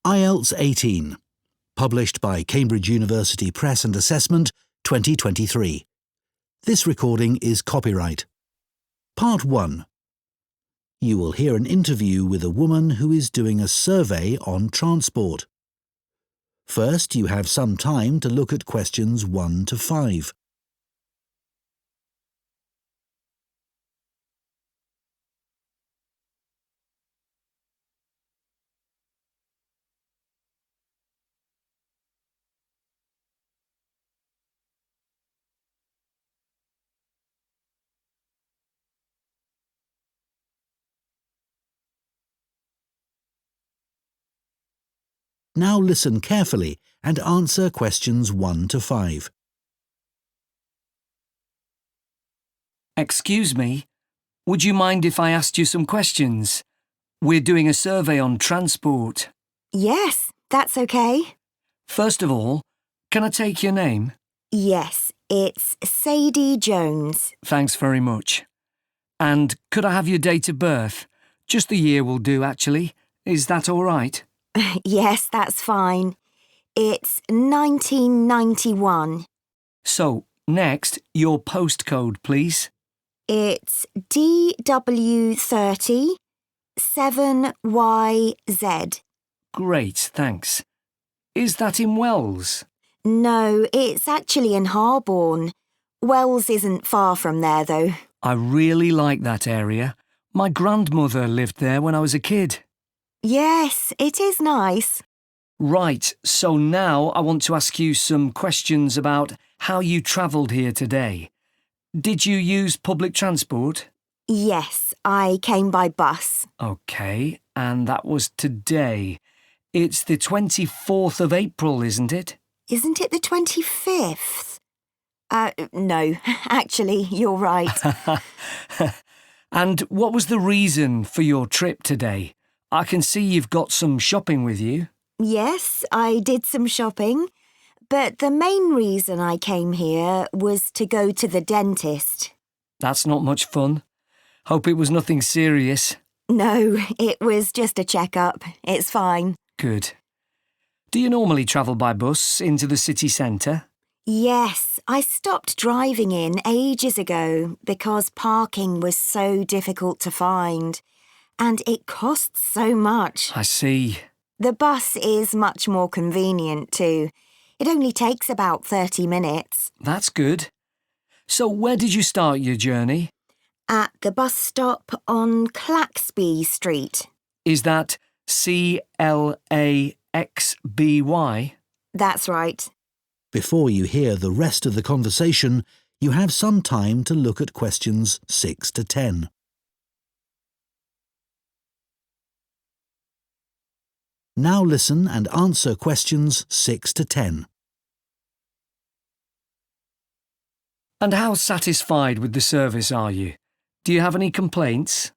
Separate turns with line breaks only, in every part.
IELTS 18, published by Cambridge University Press and Assessment 2023. This recording is copyright. Part 1. You will hear an interview with a woman who is doing a survey on transport. First, you have some time to look at questions 1 to 5. Now listen carefully and answer questions 1 to 5.
Excuse me, would you mind if I asked you some questions? We're doing a survey on transport.
Yes, that's okay.
First of all, can I take your name?
Yes, it's Sadie Jones.
Thanks very much. And could I have your date of birth? Just the year will do, actually. Is that all right?
Yes, that's fine. It's 1991.
So, next, your postcode, please.
It's DW30 7YZ.
Great, thanks. Is that in Wells?
No, it's actually in Harborne. Wells isn't far from there, though.
I really like that area. My grandmother lived there when I was a kid.
Yes, it is nice.
Right, so now I want to ask you some questions about how you travelled here today. Did you use public transport?
Yes, I came by bus.
OK, and that was today. It's the 24th of April, isn't it?
Isn't it the 25th? No, actually, you're right.
And what was the reason for your trip today? I can see you've got some shopping with you.
Yes, I did some shopping, but the main reason I came here was to go to the dentist.
That's not much fun. Hope it was nothing serious.
No, it was just a checkup. It's fine.
Good. Do you normally travel by bus into the city centre?
Yes, I stopped driving in ages ago because parking was so difficult to find. And it costs so much.
I see.
The bus is much more convenient too. It only takes about 30 minutes.
That's good. So where did you start your journey?
At the bus stop on Claxby Street.
Is that CLAXBY?
That's right.
Before you hear the rest of the conversation, you have some time to look at questions 6 to 10. Now listen and answer questions 6 to 10.
And how satisfied with the service are you? Do you have any complaints?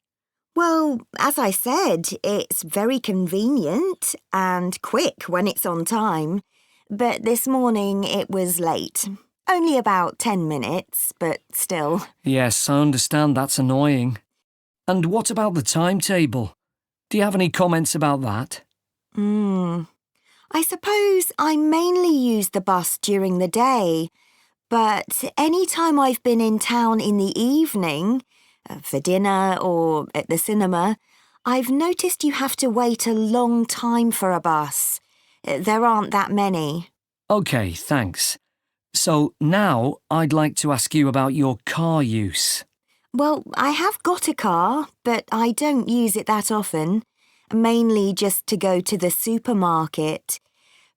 Well, as I said, it's very convenient and quick when it's on time. But this morning it was late. Only about 10 minutes, but still.
Yes, I understand that's annoying. And what about the timetable? Do you have any comments about that?
I suppose I mainly use the bus during the day, but any time I've been in town in the evening, for dinner or at the cinema, I've noticed you have to wait a long time for a bus. There aren't that many.
OK, thanks. So now I'd like to ask you about your car use.
Well, I have got a car, but I don't use it that often. Mainly just to go to the supermarket.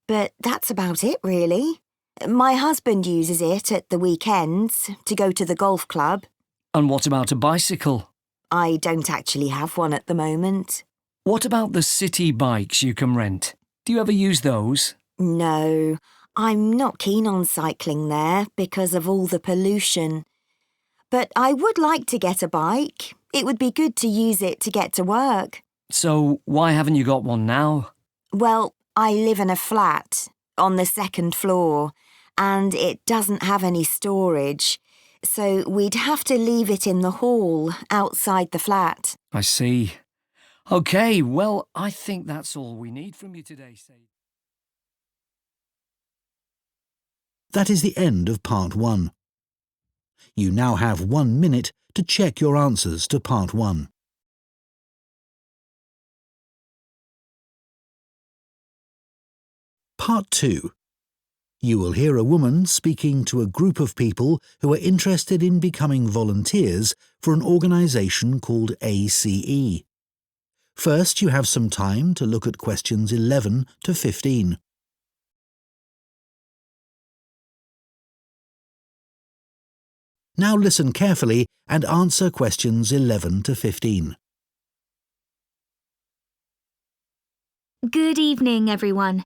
But that's about it, really. My husband uses it at the weekends to go to the golf club.
And what about a bicycle?
I don't actually have one at the moment.
What about the city bikes you can rent? Do you ever use those?
No, I'm not keen on cycling there because of all the pollution. But I would like to get a bike. It would be good to use it to get to work.
So why haven't you got one now?
Well, I live in a flat on the 2nd floor and it doesn't have any storage, so we'd have to leave it in the hall outside the flat.
I see. OK, well, I think that's all we need from you today, Sadie.
That is the end of Part 1. You now have 1 minute to check your answers to Part 1. Part 2. You will hear a woman speaking to a group of people who are interested in becoming volunteers for an organisation called ACE. First, you have some time to look at questions 11 to 15. Now listen carefully and answer questions 11 to 15.
Good evening, everyone.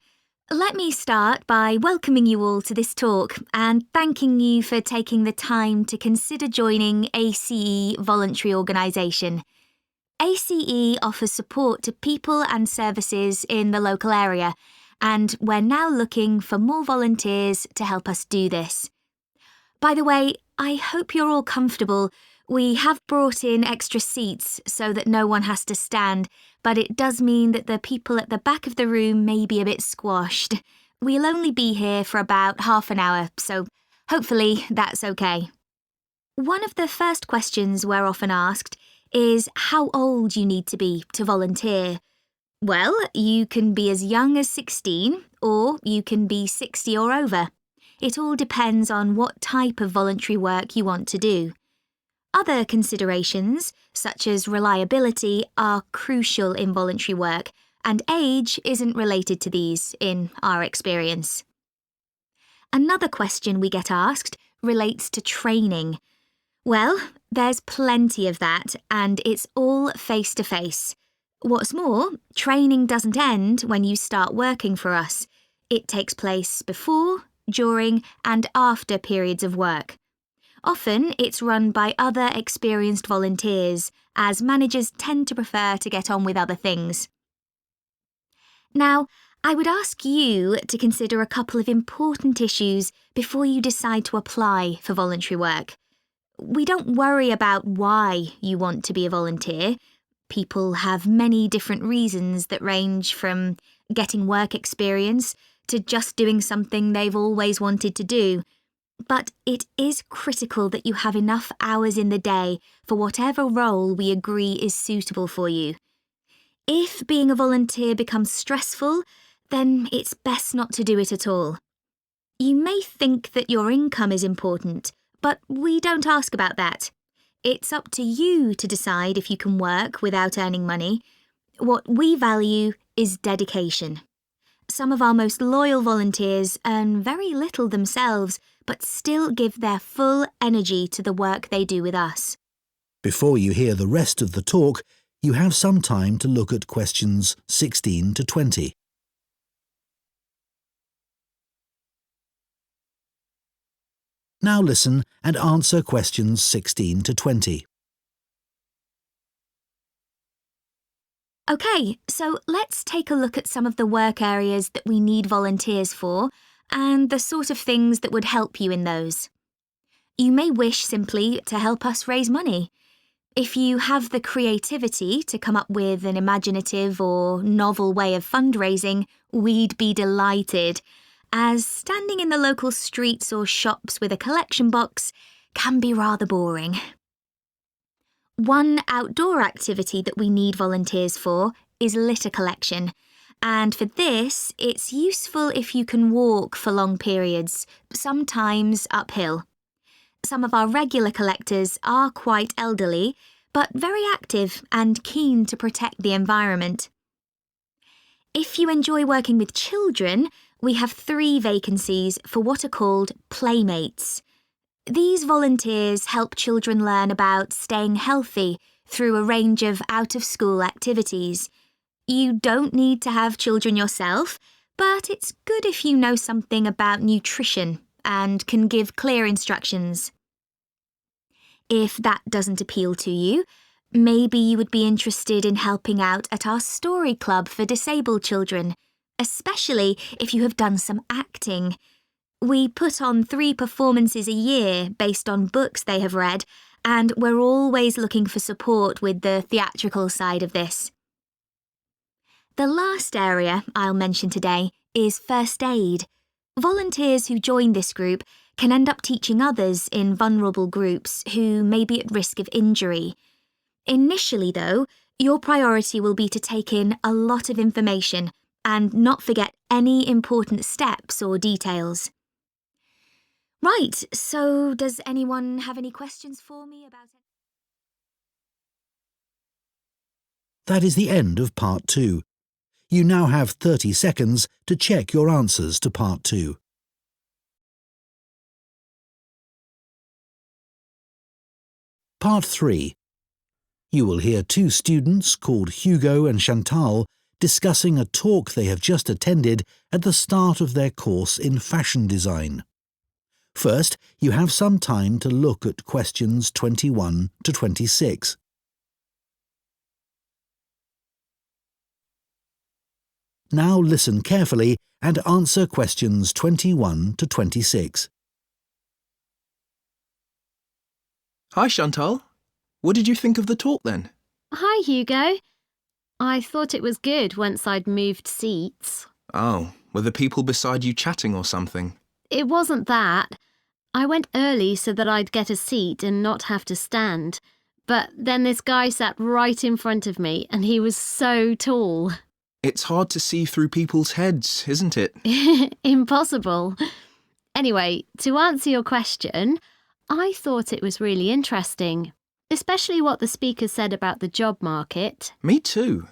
Let me start by welcoming you all to this talk and thanking you for taking the time to consider joining ACE Voluntary Organisation. ACE offers support to people and services in the local area, and we're now looking for more volunteers to help us do this. By the way, I hope you're all comfortable. We have brought in extra seats so that no one has to stand, but it does mean that the people at the back of the room may be a bit squashed. We'll only be here for about half an hour, so hopefully that's okay. One of the first questions we're often asked is how old you need to be to volunteer. Well, you can be as young as 16, or you can be 60 or over. It all depends on what type of voluntary work you want to do. Other considerations, such as reliability, are crucial in voluntary work, and age isn't related to these, in our experience. Another question we get asked relates to training. Well, there's plenty of that, and it's all face-to-face. What's more, training doesn't end when you start working for us. It takes place before, during, and after periods of work. Often, it's run by other experienced volunteers, as managers tend to prefer to get on with other things. Now, I would ask you to consider a couple of important issues before you decide to apply for voluntary work. We don't worry about why you want to be a volunteer. People have many different reasons that range from getting work experience to just doing something they've always wanted to do. But it is critical that you have enough hours in the day for whatever role we agree is suitable for you. If being a volunteer becomes stressful, then it's best not to do it at all. You may think that your income is important, but we don't ask about that. It's up to you to decide if you can work without earning money. What we value is dedication. Some of our most loyal volunteers earn very little themselves, but still give their full energy to the work they do with us.
Before you hear the rest of the talk, you have some time to look at questions 16 to 20. Now listen and answer questions 16 to 20.
OK, so let's take a look at some of the work areas that we need volunteers for and the sort of things that would help you in those. You may wish simply to help us raise money. If you have the creativity to come up with an imaginative or novel way of fundraising, we'd be delighted, as standing in the local streets or shops with a collection box can be rather boring. One outdoor activity that we need volunteers for is litter collection, and for this, it's useful if you can walk for long periods, sometimes uphill. Some of our regular collectors are quite elderly, but very active and keen to protect the environment. If you enjoy working with children, we have 3 vacancies for what are called playmates. These volunteers help children learn about staying healthy through a range of out-of-school activities. You don't need to have children yourself, but it's good if you know something about nutrition and can give clear instructions. If that doesn't appeal to you, maybe you would be interested in helping out at our story club for disabled children, especially if you have done some acting. We put on 3 performances a year based on books they have read, and we're always looking for support with the theatrical side of this. The last area I'll mention today is first aid. Volunteers who join this group can end up teaching others in vulnerable groups who may be at risk of injury. Initially, though, your priority will be to take in a lot of information and not forget any important steps or details. Right, so does anyone have any questions for me about it?
That is the end of Part 2. You now have 30 seconds to check your answers to Part 2. Part 3. You will hear two students called Hugo and Chantal discussing a talk they have just attended at the start of their course in fashion design. First, you have some time to look at questions 21 to 26. Now listen carefully and answer questions 21 to 26.
Hi, Chantal. What did you think of the talk then?
Hi, Hugo. I thought it was good once I'd moved seats.
Oh, were the people beside you chatting or something?
It wasn't that. I went early so that I'd get a seat and not have to stand. But then this guy sat right in front of me and he was so tall.
It's hard to see through people's heads, isn't it?
Impossible. Anyway, to answer your question, I thought it was really interesting, especially what the speaker said about the job market.
Me too.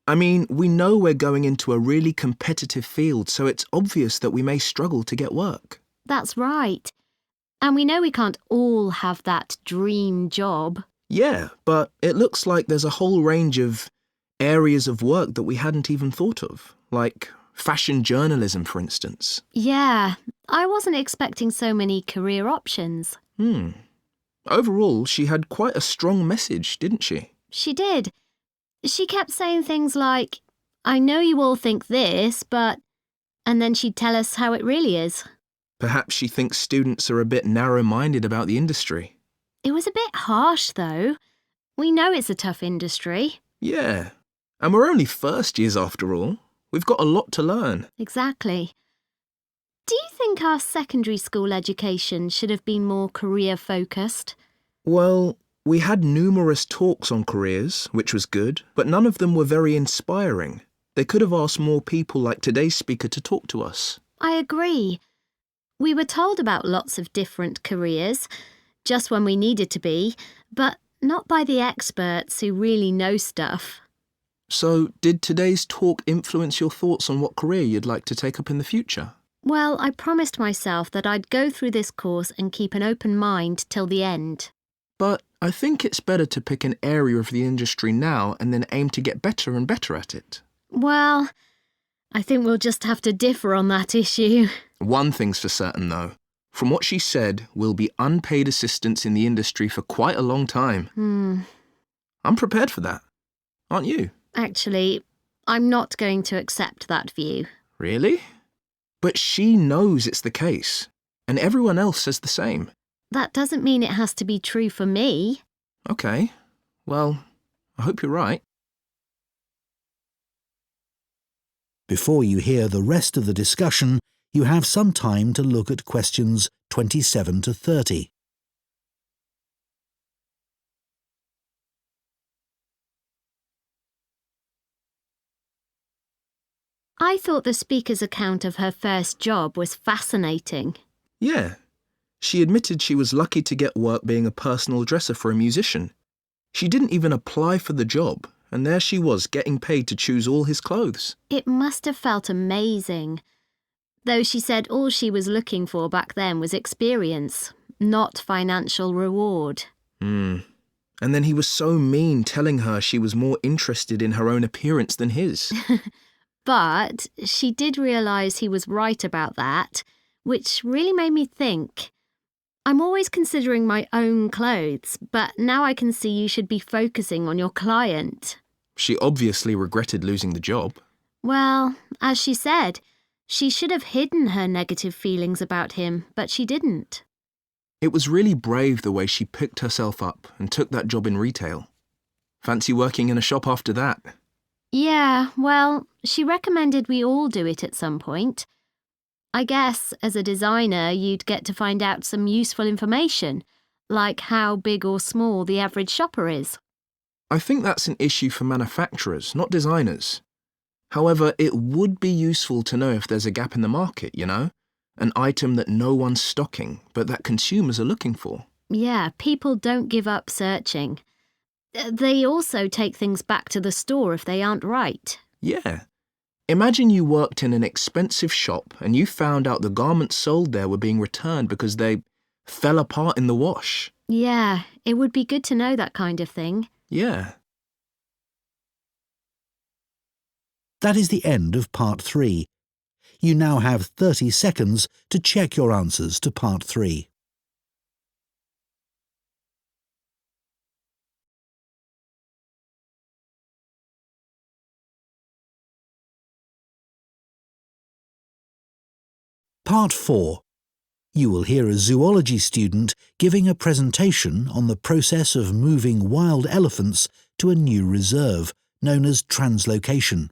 I mean, we know we're going into a really competitive field, so it's obvious that we may struggle to get work.
That's right. And we know we can't all have that dream job.
Yeah, but it looks like there's a whole range of areas of work that we hadn't even thought of, like fashion journalism, for instance.
Yeah, I wasn't expecting so many career options.
Overall, she had quite a strong message, didn't she?
She did. She kept saying things like, I know you all think this, but... And then she'd tell us how it really is.
Perhaps she thinks students are a bit narrow-minded about the industry.
It was a bit harsh, though. We know it's a tough industry.
Yeah, and we're only first years after all. We've got a lot to learn.
Exactly. Do you think our secondary school education should have been more career-focused?
Well, we had numerous talks on careers, which was good, but none of them were very inspiring. They could have asked more people like today's speaker to talk to us.
I agree. We were told about lots of different careers, just when we needed to be, but not by the experts who really know stuff.
So, did today's talk influence your thoughts on what career you'd like to take up in the future?
Well, I promised myself that I'd go through this course and keep an open mind till the end.
But I think it's better to pick an area of the industry now and then aim to get better and better at it.
Well, I think we'll just have to differ on that issue.
One thing's for certain, though. From what she said, we'll be unpaid assistants in the industry for quite a long time. I'm prepared for that. Aren't you?
Actually, I'm not going to accept that view.
Really? But she knows it's the case, and everyone else says the same.
That doesn't mean it has to be true for me.
Okay. Well, I hope you're right.
Before you hear the rest of the discussion, you have some time to look at questions 27 to 30.
I thought the speaker's account of her first job was fascinating.
Yeah. She admitted she was lucky to get work being a personal dresser for a musician. She didn't even apply for the job, and there she was getting paid to choose all his clothes.
It must have felt amazing. Though she said all she was looking for back then was experience, not financial reward.
And then he was so mean, telling her she was more interested in her own appearance than his.
But she did realise he was right about that, which really made me think. I'm always considering my own clothes, but now I can see you should be focusing on your client.
She obviously regretted losing the job.
Well, as she said, she should have hidden her negative feelings about him, but she didn't.
It was really brave the way she picked herself up and took that job in retail. Fancy working in a shop after that?
Yeah, well, she recommended we all do it at some point. I guess, as a designer, you'd get to find out some useful information, like how big or small the average shopper is.
I think that's an issue for manufacturers, not designers. However, it would be useful to know if there's a gap in the market, you know? An item that no one's stocking, but that consumers are looking for.
Yeah, people don't give up searching. They also take things back to the store if they aren't right.
Yeah. Imagine you worked in an expensive shop and you found out the garments sold there were being returned because they fell apart in the wash.
Yeah, it would be good to know that kind of thing.
Yeah.
That is the end of Part 3. You now have 30 seconds to check your answers to Part 3. Part 4. You will hear a zoology student giving a presentation on the process of moving wild elephants to a new reserve, known as translocation.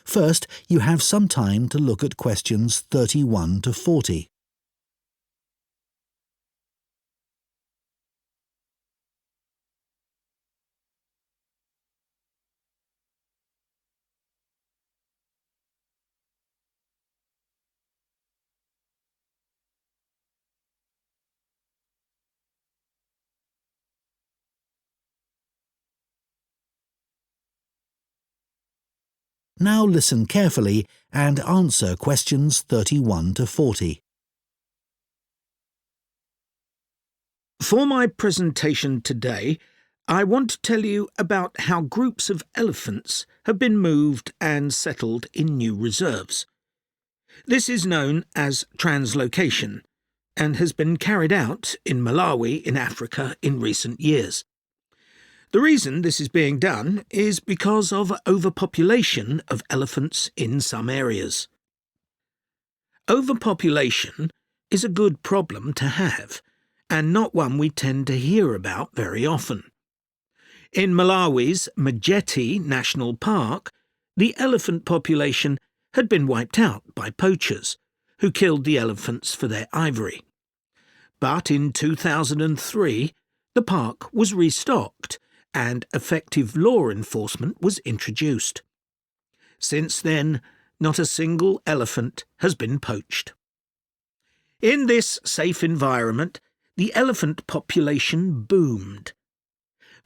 First, you have some time to look at questions 31 to 40. Now listen carefully and answer questions 31 to 40.
For my presentation today, I want to tell you about how groups of elephants have been moved and settled in new reserves. This is known as translocation and has been carried out in Malawi in Africa in recent years. The reason this is being done is because of overpopulation of elephants in some areas. Overpopulation is a good problem to have, and not one we tend to hear about very often. In Malawi's Mageti National Park, the elephant population had been wiped out by poachers, who killed the elephants for their ivory. But in 2003, the park was restocked, and effective law enforcement was introduced. Since then, not a single elephant has been poached. In this safe environment, the elephant population boomed.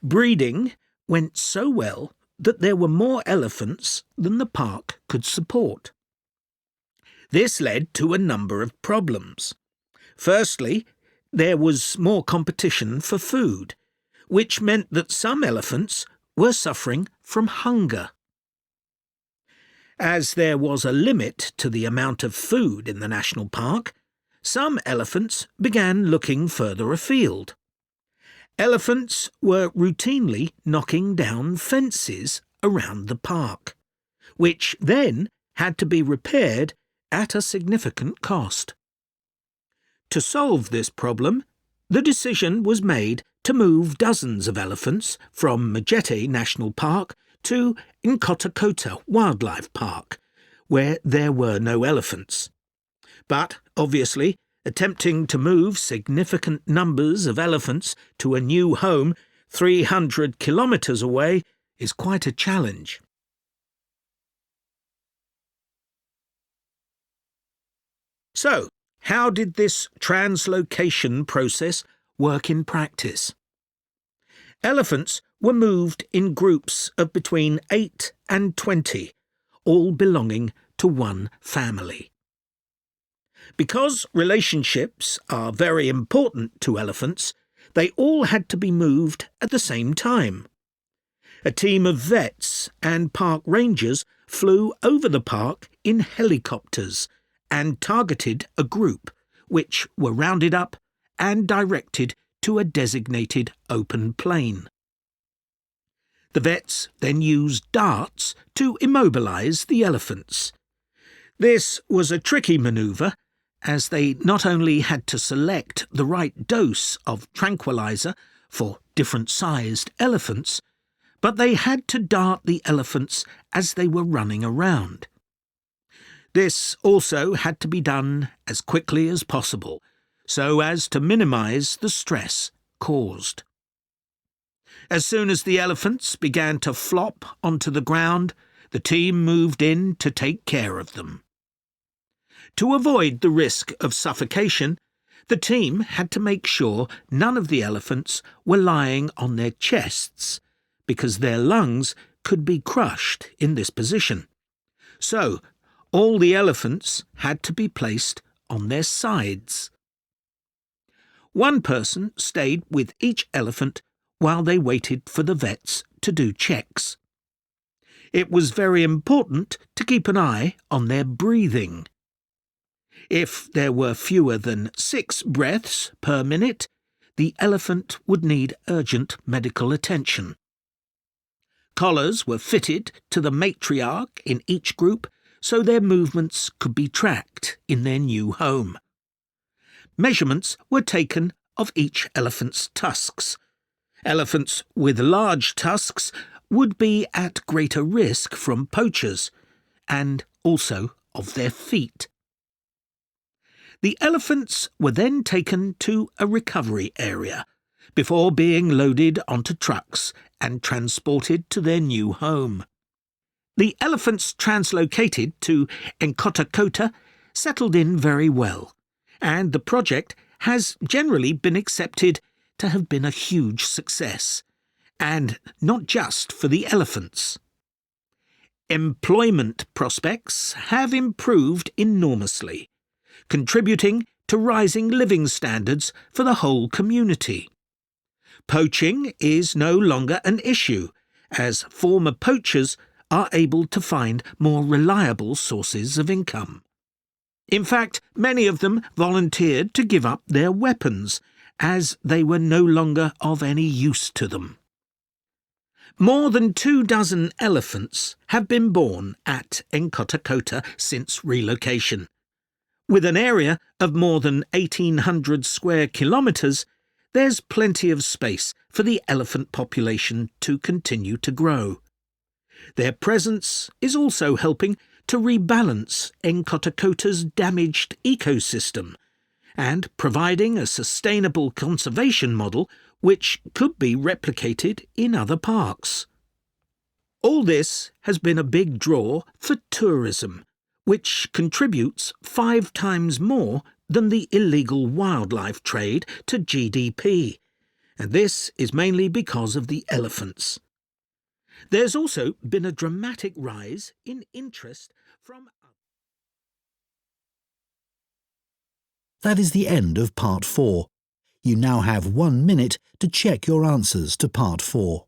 Breeding went so well that there were more elephants than the park could support. This led to a number of problems. Firstly, there was more competition for food, which meant that some elephants were suffering from hunger. As there was a limit to the amount of food in the national park, some elephants began looking further afield. Elephants were routinely knocking down fences around the park, which then had to be repaired at a significant cost. To solve this problem, the decision was made to move dozens of elephants from Mageti National Park to Nkotakota Wildlife Park, where there were no elephants. But, obviously, attempting to move significant numbers of elephants to a new home 300 kilometres away is quite a challenge. So, how did this translocation process work in practice? Elephants were moved in groups of between 8 and 20, all belonging to one family. Because relationships are very important to elephants, they all had to be moved at the same time. A team of vets and park rangers flew over the park in helicopters and targeted a group, which were rounded up and directed to a designated open plain. The vets then used darts to immobilise the elephants. This was a tricky manoeuvre, as they not only had to select the right dose of tranquiliser for different-sized elephants, but they had to dart the elephants as they were running around. This also had to be done as quickly as possible, so as to minimise the stress caused. As soon as the elephants began to flop onto the ground, the team moved in to take care of them. To avoid the risk of suffocation, the team had to make sure none of the elephants were lying on their chests, because their lungs could be crushed in this position. So, all the elephants had to be placed on their sides. One person stayed with each elephant while they waited for the vets to do checks. It was very important to keep an eye on their breathing. If there were fewer than 6 breaths per minute, the elephant would need urgent medical attention. Collars were fitted to the matriarch in each group so their movements could be tracked in their new home. Measurements were taken of each elephant's tusks. Elephants with large tusks would be at greater risk from poachers, and also of their feet. The elephants were then taken to a recovery area before being loaded onto trucks and transported to their new home. The elephants translocated to Nkota settled in very well, and the project has generally been accepted to have been a huge success, and not just for the elephants. Employment prospects have improved enormously, contributing to rising living standards for the whole community. Poaching is no longer an issue, as former poachers are able to find more reliable sources of income. In fact, many of them volunteered to give up their weapons, as they were no longer of any use to them. More than 24 elephants have been born at Nkota since relocation. With an area of more than 1,800 square kilometres, there's plenty of space for the elephant population to continue to grow. Their presence is also helping to rebalance Nkota's damaged ecosystem and providing a sustainable conservation model which could be replicated in other parks. All this has been a big draw for tourism, which contributes 5 times more than the illegal wildlife trade to GDP, and this is mainly because of the elephants. There's also been a dramatic rise in interest from...
That is the end of Part 4. You now have 1 minute to check your answers to Part 4.